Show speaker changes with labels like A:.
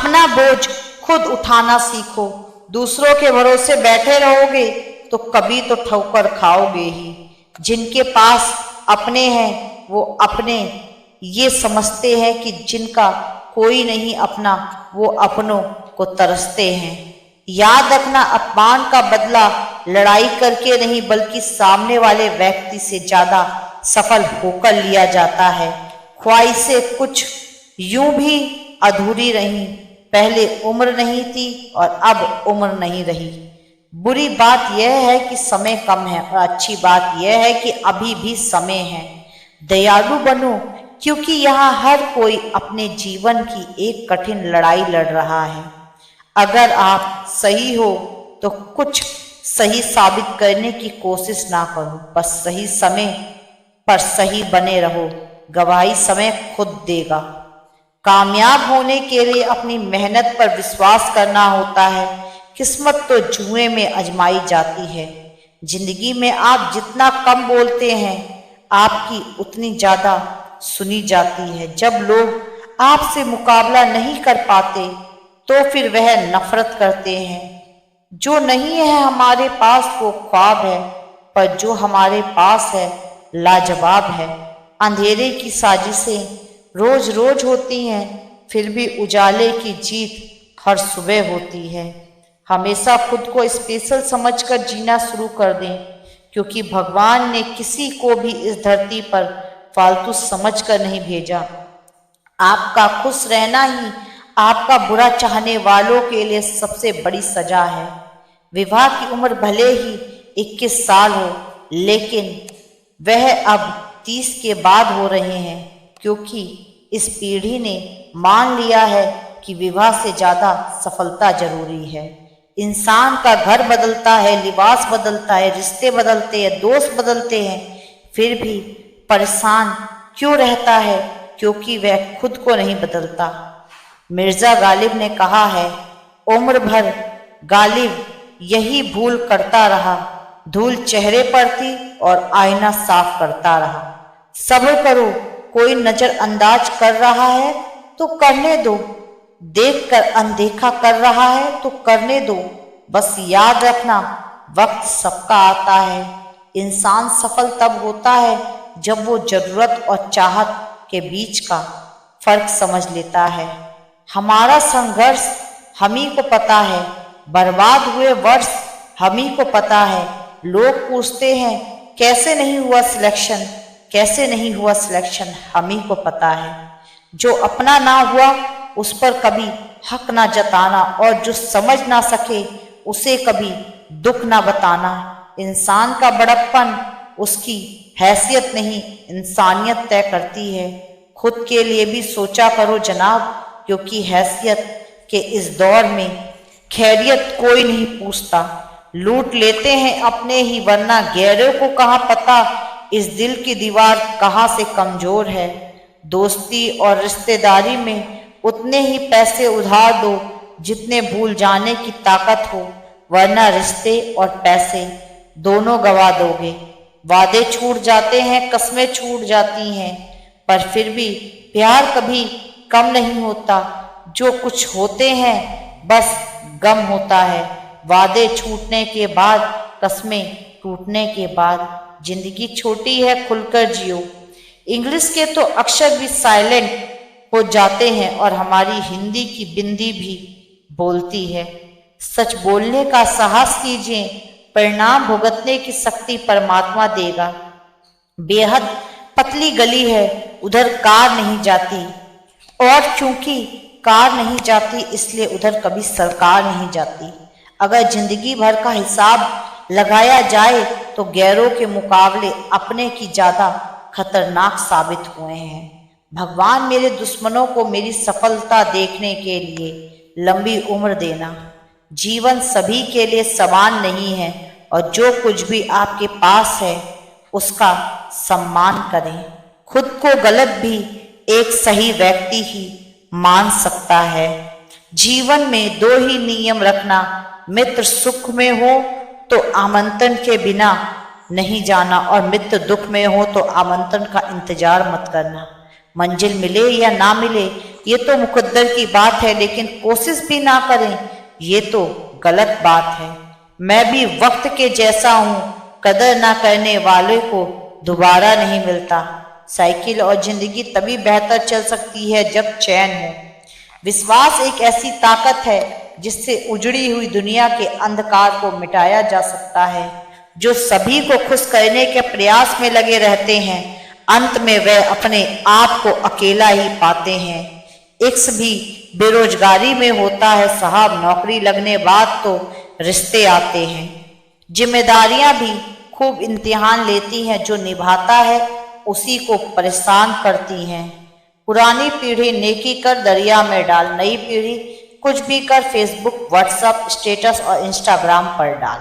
A: अपना बोझ खुद उठाना सीखो। दूसरों के भरोसे बैठे रहोगे तो कभी तो ठोकर खाओगे ही। जिनके पास अपने हैं वो अपने ये समझते हैं कि जिनका कोई नहीं अपना वो अपनों को तरसते हैं। याद रखना, अपमान का बदला लड़ाई करके नहीं बल्कि सामने वाले व्यक्ति से ज्यादा सफल होकर लिया जाता है। ख्वाहिशें कुछ यूं भी अधूरी रही, पहले उम्र नहीं थी और अब उम्र नहीं रही। बुरी बात यह है कि समय कम है और अच्छी बात यह है कि अभी भी समय है। दयालु बनो, क्योंकि यहाँ हर कोई अपने जीवन की एक कठिन लड़ाई लड़ रहा है। अगर आप सही हो तो कुछ सही साबित करने की कोशिश ना करो, बस सही समय पर सही बने रहो। गवाही समय खुद देगा। कामयाब होने के लिए अपनी मेहनत पर विश्वास करना होता है। किस्मत तो जुए में आजमाई जाती है। जिंदगी में आप जितना कम बोलते हैं आपकी उतनी ज्यादा सुनी जाती है। जब लोग आपसे मुकाबला नहीं कर पाते तो फिर वह नफरत करते हैं। जो नहीं है हमारे पास वो ख्वाब है, पर जो हमारे पास है लाजवाब है। अंधेरे की साजिशें रोज रोज होती हैं, फिर भी उजाले की जीत हर सुबह होती है। हमेशा खुद को स्पेशल समझकर जीना शुरू कर दें, क्योंकि भगवान ने किसी को भी इस धरती पर फालतू समझकर नहीं भेजा। आपका खुश रहना ही आपका बुरा चाहने वालों के लिए सबसे बड़ी सजा है। विवाह की उम्र भले ही 21 साल हो, लेकिन वह अब 30 के बाद हो रहे हैं, क्योंकि इस पीढ़ी ने मान लिया है कि विवाह से ज्यादा सफलता जरूरी है। इंसान का घर बदलता है, लिबास बदलता है, रिश्ते बदलते हैं, दोस्त बदलते हैं, फिर भी परेशान क्यों रहता है? क्योंकि वह खुद को नहीं बदलता। मिर्जा गालिब ने कहा है, उम्र भर गालिब यही भूल करता रहा, धूल चेहरे पर थी और आईना साफ करता रहा। सब्र करो, कोई नजरअंदाज कर रहा है तो करने दो, देखकर अनदेखा कर रहा है तो करने दो। बस याद रखना, वक्त सबका आता है। इंसान सफल तब होता है जब वो जरूरत और चाहत के बीच का फर्क समझ लेता है। हमारा संघर्ष हम ही को पता है, बर्बाद हुए वर्ष हम ही को पता है। लोग पूछते हैं कैसे नहीं हुआ सिलेक्शन, कैसे नहीं हुआ सिलेक्शन, हम ही को पता है। जो अपना ना हुआ उस पर कभी हक ना जताना, और जो समझ ना सके उसे कभी दुख ना बताना। इंसान का बड़प्पन उसकी हैसियत नहीं, इंसानियत तय करती है। खुद के लिए भी सोचा करो जनाब, क्योंकि हैसियत के इस दौर में खैरियत कोई नहीं पूछता। लूट लेते हैं अपने ही, वरना गैरों को कहाँ पता इस दिल की दीवार कहाँ से कमजोर है। दोस्ती और रिश्तेदारी में उतने ही पैसे उधार दो जितने भूल जाने की ताकत हो, वरना रिश्ते और पैसे दोनों गवा दोगे। वादे छूट जाते हैं, कस्में छूट जाती हैं, पर फिर भी प्यार कभी कम नहीं होता। जो कुछ होते हैं बस गम होता है। वादे छूटने के बाद, कस्में टूटने के बाद, जिंदगी छोटी है, खुलकर जियो। इंग्लिश के तो अक्षर भी साइलेंट हो जाते हैं और हमारी हिंदी की बिंदी भी बोलती है। सच बोलने का साहस कीजिए, परिणाम भुगतने की शक्ति परमात्मा देगा। बेहद पतली गली है, उधर कार नहीं जाती, और क्योंकि कार नहीं जाती इसलिए उधर कभी सरकार नहीं जाती। अगर जिंदगी भर का हिसाब लगाया जाए तो गैरों के मुकाबले अपने की ज्यादा खतरनाक साबित हुए हैं। भगवान मेरे दुश्मनों को मेरी सफलता देखने के लिए लंबी उम्र देना। जीवन सभी के लिए समान नहीं है, और जो कुछ भी आपके पास है उसका सम्मान करें। खुद को गलत भी एक सही व्यक्ति ही मान सकता है। जीवन में 2 ही नियम रखना, मित्र सुख में हो तो आमंत्रण के बिना नहीं जाना, और मित्र दुख में हो तो आमंत्रण का इंतजार मत करना। मंजिल मिले या ना मिले ये तो मुकद्दर की बात है, लेकिन कोशिश भी ना करें ये तो गलत बात है। मैं भी वक्त के जैसा हूँ, कदर ना करने वाले को दोबारा नहीं मिलता। साइकिल और जिंदगी तभी बेहतर चल सकती है जब चैन हो। विश्वास एक ऐसी ताकत है जिससे उजड़ी हुई दुनिया के अंधकार को मिटाया जा सकता है। जो सभी को खुश करने के प्रयास में लगे रहते हैं, अंत में वह अपने आप को अकेला ही पाते हैं। इक्स भी बेरोजगारी में होता है साहब, नौकरी लगने बाद तो रिश्ते आते हैं। जिम्मेदारियां भी खूब इम्तिहान लेती हैं, जो निभाता है उसी को परेशान करती हैं। पुरानी पीढ़ी नेकी कर दरिया में डाल, नई पीढ़ी कुछ भी कर फेसबुक, व्हाट्सएप स्टेटस और इंस्टाग्राम पर डाल।